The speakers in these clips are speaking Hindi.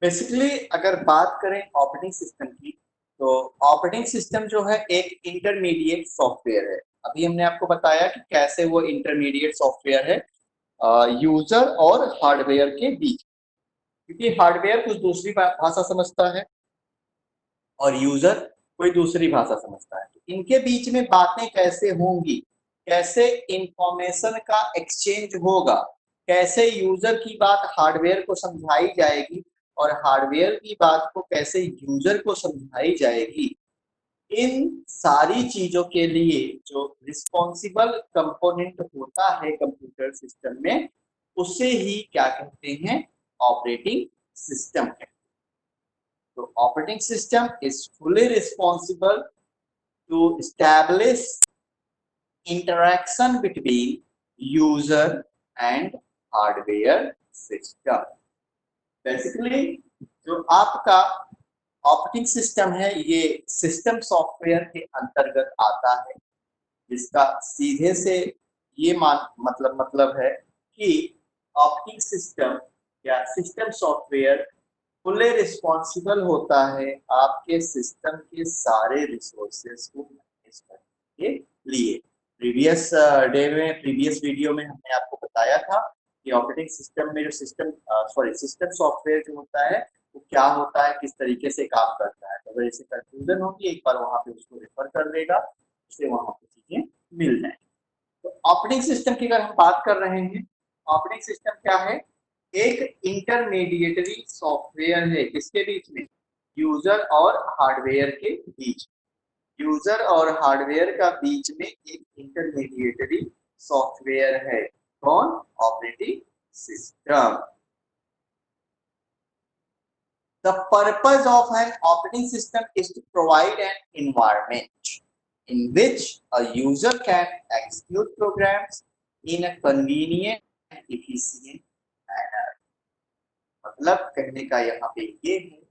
बेसिकली अगर बात करें ऑपरेटिंग सिस्टम की, तो ऑपरेटिंग सिस्टम जो है एक इंटरमीडिएट सॉफ्टवेयर है। अभी हमने आपको बताया कि कैसे वो इंटरमीडिएट सॉफ्टवेयर है यूजर और हार्डवेयर के बीच, क्योंकि हार्डवेयर कुछ दूसरी भाषा समझता है और यूजर कोई दूसरी भाषा समझता है। तो इनके बीच में बातें कैसे होंगी, कैसे इंफॉर्मेशन का एक्सचेंज होगा, कैसे यूजर की बात हार्डवेयर को समझाई जाएगी और हार्डवेयर की बात को कैसे यूजर को समझाई जाएगी, इन सारी चीजों के लिए जो रिस्पॉन्सिबल कंपोनेंट होता है कंप्यूटर सिस्टम में, उसे ही क्या कहते हैं, ऑपरेटिंग सिस्टम है। तो operating system is fully responsible to establish interaction between user and hardware system। Basically जो आपका ऑपरेटिंग सिस्टम है ये सिस्टम सॉफ्टवेयर के अंतर्गत आता है, जिसका सीधे से ये मतलब है कि ऑपरेटिंग सिस्टम या सिस्टम सॉफ्टवेयर फुली रिस्पॉन्सिबल होता है आपके सिस्टम के सारे रिसोर्सेज को मैनेज करने के लिए। प्रीवियस डे में, प्रीवियस वीडियो में हमने आपको बताया था कि ऑपरेटिंग सिस्टम में जो सिस्टम सॉफ्टवेयर जो होता है वो क्या होता है, किस तरीके से काम करता है। तो अगर इसे कंफ्यूजन होगी, एक बार वहां पे उसको रेफर कर देगा, उससे वहां पे चीजें मिल जाएंगी। तो ऑपरेटिंग सिस्टम की अगर हम बात कर रहे हैं, ऑपरेटिंग सिस्टम क्या है, एक इंटरमीडिएटरी सॉफ्टवेयर है किसके बीच में, यूजर और हार्डवेयर के बीच। यूजर और हार्डवेयर का बीच में एक इंटरमीडिएटरी सॉफ्टवेयर है, कौन, operating system. The purpose of an operating system is to provide an environment in which a user can execute programs in a convenient and efficient manner। मतलब कहने का यहाँ पे ये है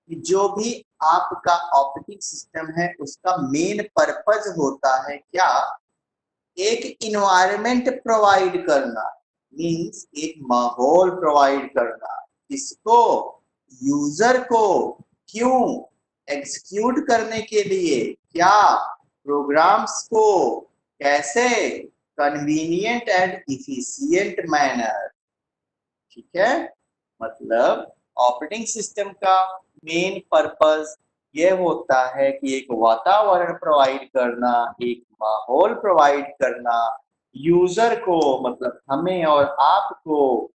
कि जो भी आपका ऑपरेटिंग सिस्टम है उसका मेन पर्पज होता है क्या, एक इन्वायरमेंट प्रोवाइड करना, मींस एक माहौल प्रोवाइड करना, इसको, यूजर को, क्यों, एग्जीक्यूट करने के लिए, क्या, प्रोग्राम्स को, कैसे, कन्वीनियंट एंड इफिशिएंट मैनर। ठीक है, मतलब ऑपरेटिंग सिस्टम का मेन पर्पस ये होता है कि एक वातावरण प्रोवाइड करना, एक माहौल प्रोवाइड करना यूजर को, मतलब हमें और आपको,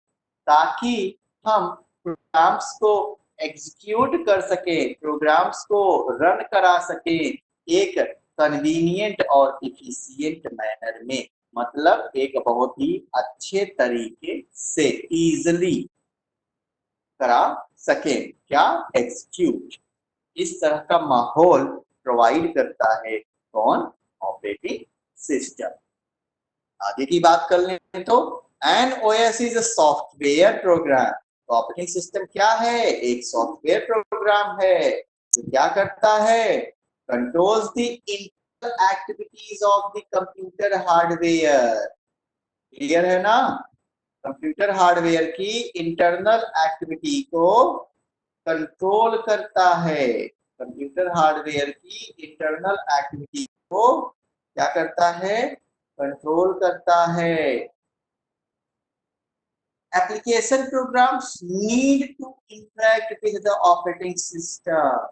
ताकि हम प्रोग्राम्स को एग्जीक्यूट कर सके, प्रोग्राम्स को रन करा सके एक कन्वीनियंट और इफिशिएंट मैनर में, मतलब एक बहुत ही अच्छे तरीके से इजिली करा सके, क्या, एग्जीक्यूट। इस तरह का माहौल प्रोवाइड करता है कौन, ऑपरेटिंग सिस्टम। आगे की बात कर लें तो an OS is a software program. तो ऑपरेटिंग सिस्टम क्या है, एक सॉफ्टवेयर प्रोग्राम है जो क्या करता है, controls the internal activities of the computer hardware. Clear है ना, कंप्यूटर हार्डवेयर की इंटरनल एक्टिविटी को कंट्रोल करता है, कंप्यूटर हार्डवेयर की इंटरनल एक्टिविटी को क्या करता है, कंट्रोल करता है। Application programs need to interact with the operating system.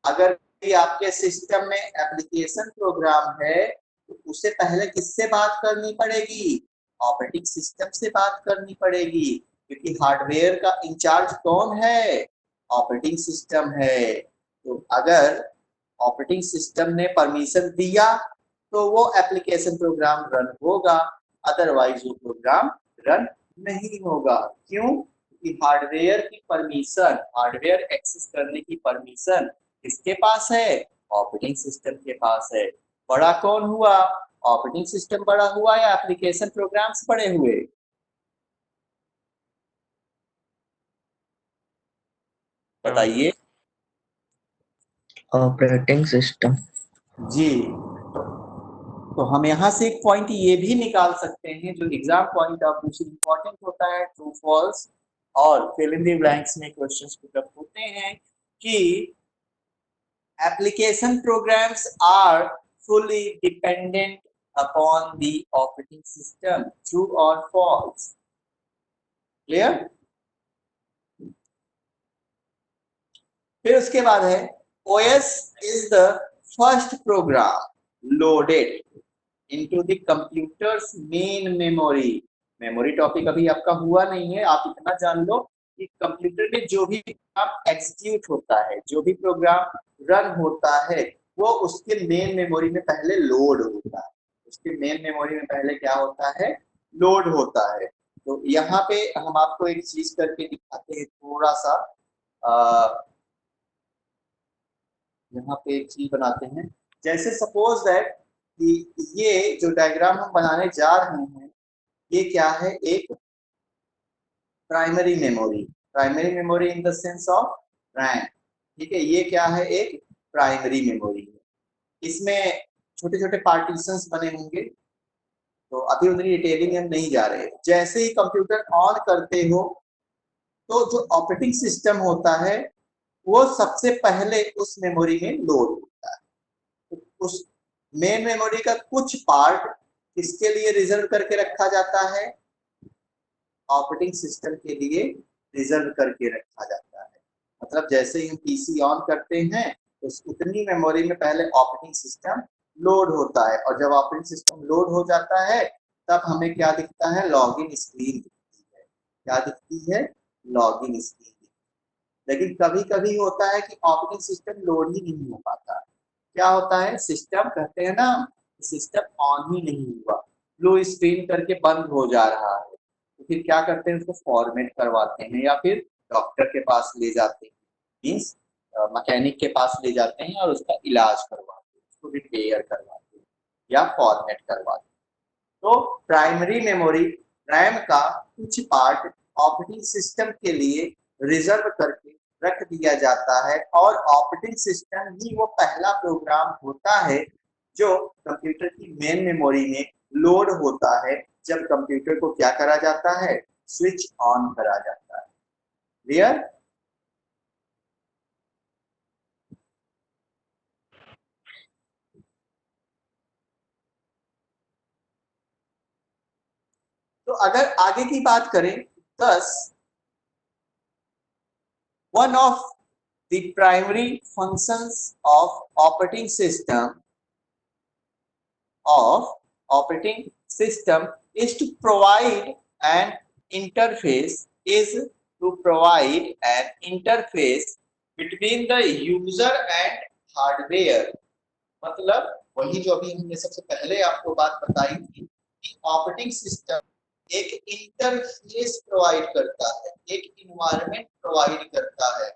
अगर आपके सिस्टम में एप्लीकेशन प्रोग्राम है तो उसे पहले किससे बात करनी पड़ेगी, ऑपरेटिंग सिस्टम से बात करनी पड़ेगी, क्योंकि हार्डवेयर का इंचार्ज कौन है, ऑपरेटिंग सिस्टम है। तो अगर ऑपरेटिंग सिस्टम ने परमिशन दिया तो वो एप्लीकेशन प्रोग्राम रन होगा, अदरवाइज वो प्रोग्राम रन नहीं होगा। क्यों, क्योंकि हार्डवेयर की परमिशन, हार्डवेयर एक्सेस करने की परमिशन किसके पास है, ऑपरेटिंग सिस्टम के पास है। बड़ा कौन हुआ, ऑपरेटिंग सिस्टम बड़ा हुआ या एप्लीकेशन प्रोग्राम्स बड़े हुए, बताइए। Operating system. जी, तो हम यहाँ से एक पॉइंट ये भी निकाल सकते हैं जो एग्जाम पॉइंट ऑफ व्यू से इंपॉर्टेंट होता है, ट्रू फॉल्स और फिल इन द ब्लैंक्स में क्वेश्चंस पिकअप होते करते हैं कि application programs are fully dependent upon the operating system. True or false? Clear? फिर उसके बाद है OS is the first program loaded into the computer's main memory. Memory topic अभी आपका हुआ नहीं है, आप इतना जान लो कि कंप्यूटर में जो भी प्रोग्राम एग्जीक्यूट होता है, जो भी प्रोग्राम रन होता है, वो उसके मेन मेमोरी में पहले लोड होता है। उसके मेन मेमोरी में पहले क्या होता है? लोड होता है। तो यहाँ पे हम आपको एक चीज करके दिखाते हैं, थोड़ा सा यहाँ पे एक चीज बनाते हैं। जैसे सपोज दैट कि ये जो डायग्राम हम बनाने जा रहे हैं, ये क्या है? एक primary memory in the sense of RAM. ठीक है, ये क्या है? एक प्राइमरी मेमोरी है। इसमें छोटे छोटे पार्टीशंस बने होंगे, तो अभी उतनी डिटेलिंग हम नहीं जा रहे। जैसे ही कंप्यूटर ऑन करते हो तो जो ऑपरेटिंग सिस्टम होता है वो सबसे पहले उस मेमोरी में लोड होता है। तो उस मेन मेमोरी का कुछ पार्ट किसके लिए रिजर्व करके रखा जाता है? ऑपरेटिंग सिस्टम के लिए रिजर्व करके रखा जाता है। मतलब जैसे ही हम पीसी ऑन करते हैं तो उतनी मेमोरी में पहले ऑपरेटिंग सिस्टम लोड होता है, और जब ऑपरेटिंग सिस्टम लोड हो जाता है तब हमें क्या दिखता है? लॉगिन स्क्रीन दिखती है। क्या दिखती है? Login screen. लेकिन कभी कभी होता है कि ऑपरेटिंग सिस्टम लोड ही नहीं हो पाता। क्या होता है? सिस्टम कहते हैं ना, सिस्टम ऑन ही नहीं हुआ, ब्लू स्क्रीन करके बंद हो जा रहा है। तो फिर क्या करते हैं? उसको फॉर्मेट करवाते हैं या फिर डॉक्टर के पास ले जाते हैं, मीन्स मैकेनिक के पास ले जाते हैं और उसका इलाज करवाते हैं, उसको रिपेयर करवाते हैं या फॉर्मेट करवाते हैं। तो प्राइमरी मेमोरी रैम का कुछ पार्ट ऑपरेटिंग सिस्टम के लिए रिजर्व करके रख दिया जाता है, और ऑपरेटिंग सिस्टम ही वो पहला प्रोग्राम होता है जो कंप्यूटर की मेन मेमोरी में लोड होता है जब कंप्यूटर को क्या करा जाता है? स्विच ऑन करा जाता है। क्लियर? तो अगर आगे की बात करें, 10 one of the primary functions of operating system is to provide an interface between the user and hardware। मतलब वही जो अभी हमने सबसे पहले आपको बात बताई थी कि ऑपरेटिंग सिस्टम एक इंटरफेस प्रोवाइड करता है, एक इन्वायरमेंट प्रोवाइड करता है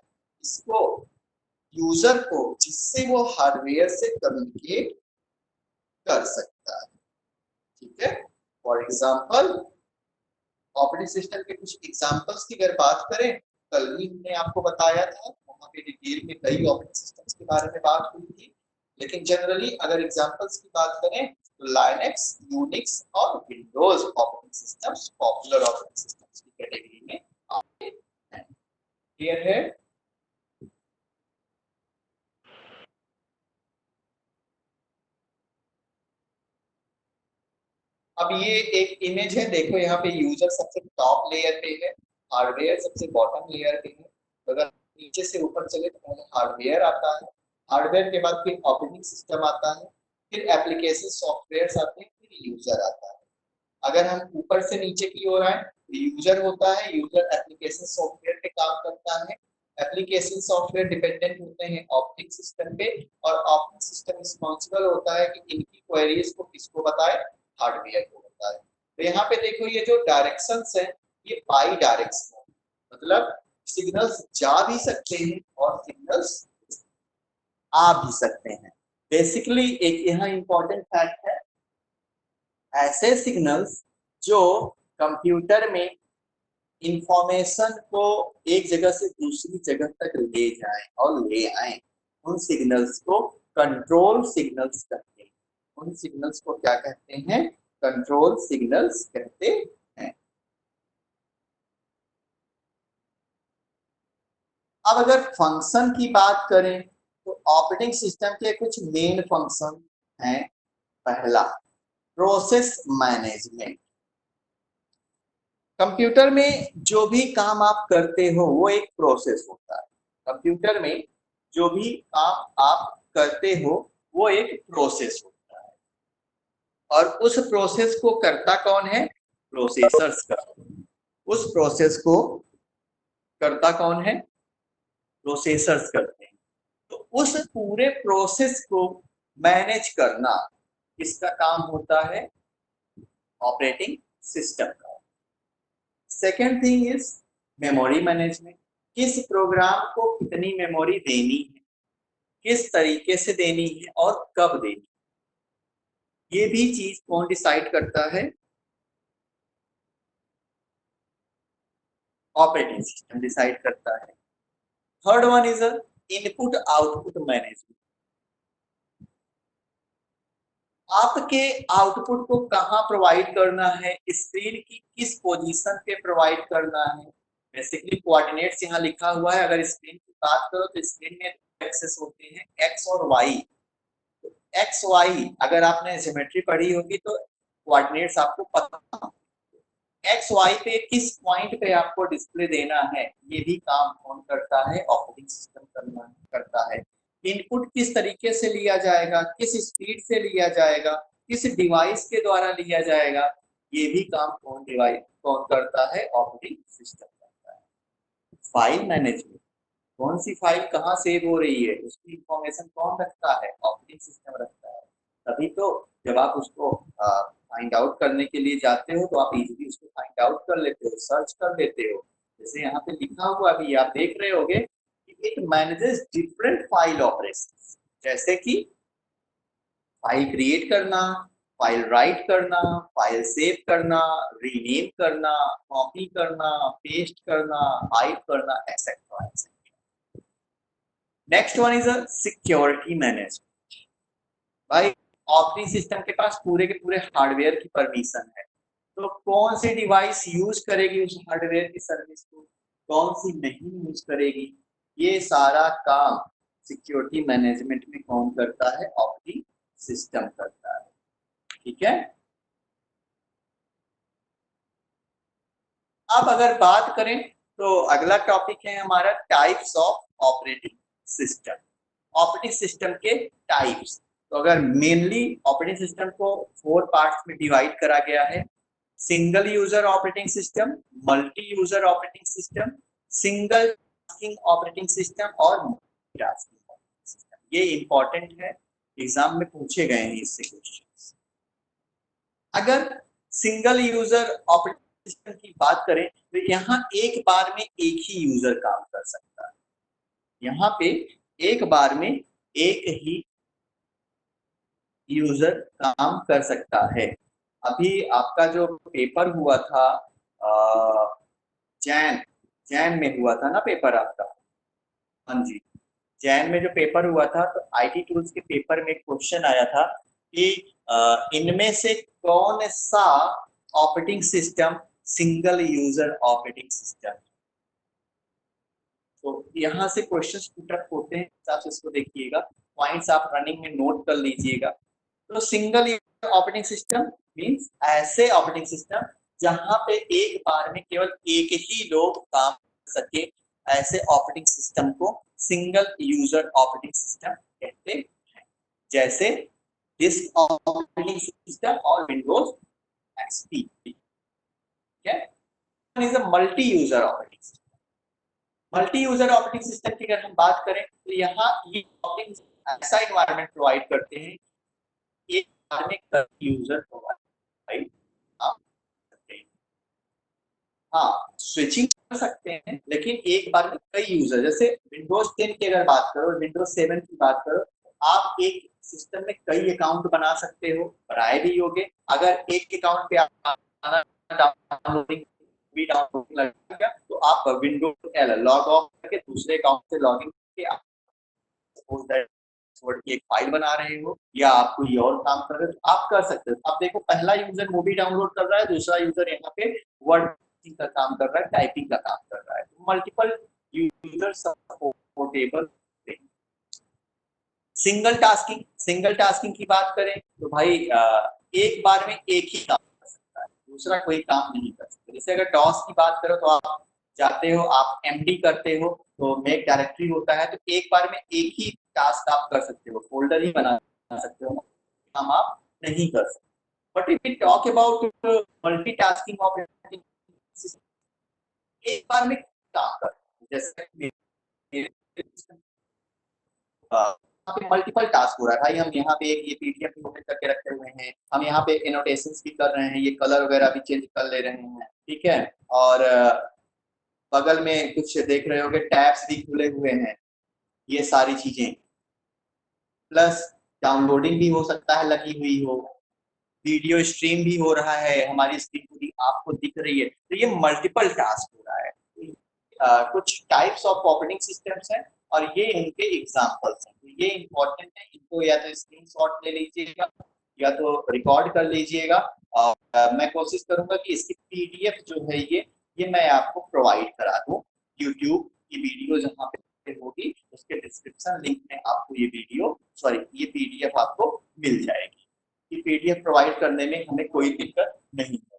इसको, यूजर को, जिससे वो हार्डवेयर से कम्युनिकेट कर सकता है। ठीक है, फॉर एग्जाम्पल ऑपरेटिंग सिस्टम के कुछ एग्जांपल्स की अगर बात करें, कल भी हमने आपको बताया था, वहां पे डिटेल में कई ऑपरेटिंग सिस्टम्स के बारे में बात हुई थी। लेकिन जनरली अगर एग्जांपल्स की बात करें तो लाइनक्स, यूनिक्स और Windows operating systems popular operating systems की कैटेगरी में आते हैं। क्लियर है? अब ये एक इमेज है, देखो यहाँ पे यूजर सबसे टॉप लेयर पे है, हार्डवेयर सबसे बॉटम लेयर पे है। तो अगर नीचे से ऊपर चले तो पहले हार्डवेयर आता है, हार्डवेयर के बाद फिर ऑपरेटिंग सिस्टम आता है, फिर एप्लीकेशन सॉफ्टवेयर आते हैं, फिर यूजर आता है। अगर हम ऊपर से नीचे की ओर आए तो यूजर होता है, यूजर एप्लीकेशन सॉफ्टवेयर पे काम करता है, एप्लीकेशन सॉफ्टवेयर डिपेंडेंट होते हैं ऑपरेटिंग सिस्टम पे, और ऑपरेटिंग सिस्टम रिस्पॉन्सिबल होता है कि इनकी क्वेरीज को किसको बताए? हार्डवेयर को बताए। तो यहाँ पे देखो ये जो डायरेक्शंस है ये बाई डायरेक्शन है, मतलब सिग्नल्स जा भी सकते हैं और सिग्नल्स आ भी सकते हैं। बेसिकली एक यहाँ इंपॉर्टेंट फैक्ट है, ऐसे सिग्नल्स जो कंप्यूटर में इंफॉर्मेशन को एक जगह से दूसरी जगह तक ले जाएं और ले आए, उन सिग्नल्स को कंट्रोल सिग्नल्स कहते हैं। उन सिग्नल्स को क्या कहते हैं? कंट्रोल सिग्नल्स कहते हैं। अब अगर फंक्शन की बात करें तो ऑपरेटिंग सिस्टम के कुछ मेन फंक्शन हैं। पहला, प्रोसेस मैनेजमेंट। कंप्यूटर में जो भी काम आप करते हो वो एक प्रोसेस होता है। कंप्यूटर में जो भी काम आप करते हो वो एक प्रोसेस होता है, और उस प्रोसेस को करता कौन है? प्रोसेसर्स करते हैं। उस प्रोसेस को करता कौन है? प्रोसेसर्स करते हैं। तो उस पूरे प्रोसेस को मैनेज करना किसका काम होता है? ऑपरेटिंग सिस्टम का। Second thing is memory management. किस प्रोग्राम को कितनी मेमोरी देनी है, किस तरीके से देनी है और कब देनी है, ये भी चीज कौन डिसाइड करता है? ऑपरेटिंग सिस्टम डिसाइड करता है। Third one is input output management. आपके आउटपुट को कहाँ प्रोवाइड करना है, स्क्रीन की किस पोजीशन पे प्रोवाइड करना है। बेसिकली कोऑर्डिनेट्स यहाँ लिखा हुआ है। अगर स्क्रीन की बात करो तो स्क्रीन में एक्सेस होते हैं, एक्स और वाई। एक्स वाई अगर आपने ज्योमेट्री पढ़ी होगी तो कोऑर्डिनेट्स आपको पता, एक्स वाई पे किस पॉइंट पे आपको डिस्प्ले देना है, ये भी काम कौन करता है? ऑपरेटिंग सिस्टम करता है। इनपुट किस तरीके से लिया जाएगा, किस स्पीड से लिया जाएगा, किस डिवाइस के द्वारा लिया जाएगा, ये भी काम कौन करता है? ऑपरेटिंग सिस्टम करता है। File management. कौन सी फाइल कहाँ सेव हो रही है उसकी इंफॉर्मेशन कौन रखता है? ऑपरेटिंग सिस्टम रखता है। तभी तो जब आप उसको फाइंड आउट करने के लिए जाते हो तो आप इजीली उसको फाइंड आउट कर लेते हो, सर्च कर लेते हो। जैसे यहाँ पे लिखा हुआ भी आप देख रहे होगे कि it manages different file operations, जैसे कि फाइल क्रिएट करना, फाइल राइट करना, फाइल सेव करना, रीनेम करना, कॉपी करना, पेस्ट करना, हाइड करना, etcetera. Next one is security management. भाई ऑपरेटिंग सिस्टम के पास पूरे के पूरे हार्डवेयर की परमिशन है, तो कौन सी डिवाइस यूज करेगी उस हार्डवेयर की सर्विस को, कौन सी नहीं यूज करेगी, ये सारा काम सिक्योरिटी मैनेजमेंट में कौन करता है? ऑपरेटिंग सिस्टम करता है। ठीक है। अब अगर बात करें तो अगला टॉपिक है हमारा types of operating system. Operating system के टाइप्स। तो अगर मेनली ऑपरेटिंग सिस्टम को 4 पार्ट्स में डिवाइड करा गया है। Single user operating system, multi user operating system, single tasking operating system और मल्टीटास्किंग ऑपरेटिंग सिस्टम। ये इंपॉर्टेंट है, एग्जाम में पूछे गए हैं इससे क्वेश्चंस। अगर सिंगल यूजर ऑपरेटिंग सिस्टम की बात करें तो यहाँ एक बार में एक ही यूजर काम कर सकता है। यहाँ पे एक बार में एक ही यूजर काम कर सकता है। अभी आपका जो पेपर हुआ था जैन जैन में हुआ था ना पेपर आपका? हाँ जी, जैन में जो पेपर हुआ था तो आईटी टूल्स के पेपर में क्वेश्चन आया था कि इनमें से कौन सा operating system single user operating system. तो यहाँ से क्वेश्चंस पुटअप होते हैं, हिसाब से इसको देखिएगा, पॉइंट्स आप रनिंग में नोट कर लीजिएगा। तो single user operating system means ऐसे ऑपरेटिंग सिस्टम जहां पे एक बार में केवल एक ही लोग काम कर सके, ऐसे ऑपरेटिंग सिस्टम को सिंगल यूजर ऑपरेटिंग सिस्टम कहते हैं। जैसे डिस्क ऑपरेटिंग सिस्टम और विंडोज एक्सपी। ठीक है। Is a multi user operating system. Multi user operating system की अगर हम बात करें तो यहाँ ये ऑपरेटिंग ऐसा इन्वायरमेंट प्रोवाइड करते हैं, एक बार में कई यूजर प्रोवाइड आप सकते हैं। हाँ, स्विचिंग कर सकते हैं लेकिन एक बार में कई यूजर, जैसे विंडोज 10 की अगर बात करो, विंडोज 7 की बात करो, आप एक सिस्टम में कई अकाउंट बना सकते हो, बनाए भी होगे। अगर एक अकाउंट पे आप डाउनलोडिंग भी डाउनलोडिंग लगेगा तो आप विंडोज लॉग ऑफ करके दूसरे अकाउंट से लॉग इन करके आप सपोज दैट वर्ड की एक फाइल बना रहे हो या आप कोई और काम कर रहे हो तो आप कर सकते हो। आप देखो पहला यूजर मूवी डाउनलोड कर रहा है, दूसरा यूजर यहाँ पे वर्ड का काम कर रहा है, टाइपिंग का काम कर रहा है। Multiple user supportable. Single tasking की बात करें तो भाई एक बार में एक ही काम कर सकता है, दूसरा कोई काम नहीं कर सकता। जैसे अगर डॉस की बात करो तो आप जाते हो, आप एमडी करते हो तो मेक डायरेक्टरी होता है, तो एक बार में एक ही टास्क आप कर सकते हो, फोल्डर ही बना सकते हो, काम आप नहीं कर सकते। But if we talk about multitasking operating system, एक बार में काम कर, जैसे यहाँ पे मल्टीपल टास्क हो रहा है भाई, हम यहाँ पे एक ये पीडीएफ भी ओपन करके रखे हुए हैं, हम यहाँ पे एनोटेशंस भी कर रहे हैं, ये कलर वगैरह भी चेंज कर ले रहे हैं, ठीक है। और बगल में कुछ देख रहे होगे टैब्स भी खुले हुए हैं, ये सारी चीजें, प्लस डाउनलोडिंग भी हो सकता है लगी हुई हो, वीडियो स्ट्रीम भी हो रहा है, हमारी स्क्रीन पूरी आपको दिख रही है, तो ये मल्टीपल टास्क हो रहा है। कुछ टाइप्स ऑफ ऑपरेटिंग सिस्टम्स हैं और ये इनके एग्जांपल्स हैं, तो ये इंपॉर्टेंट है, इनको या तो स्क्रीनशॉट ले लीजिएगा या तो रिकॉर्ड कर लीजिएगा। और मैं कोशिश करूंगा कि इसकी पीडीएफ जो है ये मैं आपको प्रोवाइड करा दूं, यूट्यूब की वीडियो जहाँ पे होगी उसके डिस्क्रिप्शन लिंक में आपको ये वीडियो ये पीडीएफ आपको मिल जाएगी। ये पीडीएफ प्रोवाइड करने में हमें कोई दिक्कत नहीं है।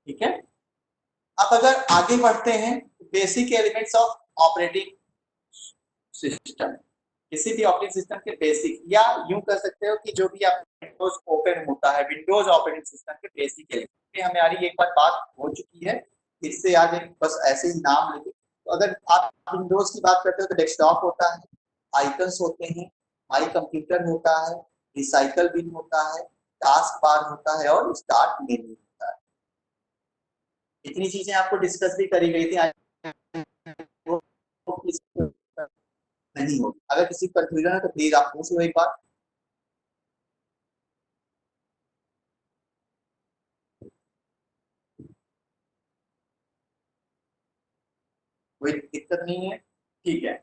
ठीक है, अब अगर आगे बढ़ते हैं, basic elements of operating system, किसी भी ऑपरेटिंग सिस्टम के बेसिक, या यूं कह सकते हो कि जो भी आप विंडोज ओपन होता है, विंडोज ऑपरेटिंग सिस्टम के बेसिक एलिमेंट, हमारी एक बार बात हो चुकी है, इससे आज एक बस ऐसे ही नाम लेके, तो अगर आप विंडोज की बात करते हो तो डेस्कटॉप होता है, आइकन्स होते हैं, माई कंप्यूटर होता है, रिसाइकल बिन होता है, टास्क बार होता है और स्टार्ट मेन्यू होता है। इतनी चीजें आपको डिस्कस भी करी गई थी, वो नहीं होगी। अगर किसी कंफ्यूजन है तो प्लीज आप पूछ लो एक बार। कोई दिक्कत नहीं है, ठीक है।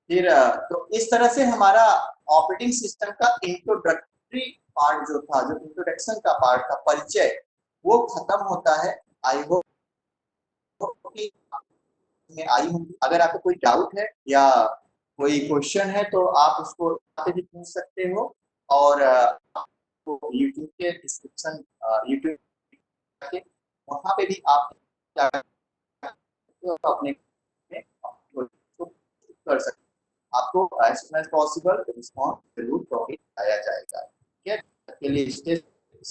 फिर तो इस तरह से हमारा ऑपरेटिंग सिस्टम का इंट्रोडक्टरी पार्ट जो था, जो इंट्रोडक्शन का पार्ट था, परिचय, वो खत्म होता है। आई होप कि में आई होंगी। अगर आपको कोई डाउट है या कोई क्वेश्चन है तो आप उसको यहाँ पे भी पूछ सकते हो, और यूट्यूब के डिस्क्रिप्शन, यूट्यूब के वहाँ पे भी आप क्या अपने कर सकते हैं। आपको as soon as possible response जरूर प्रोवाइड किया जाएगा। ठीक है, के लिए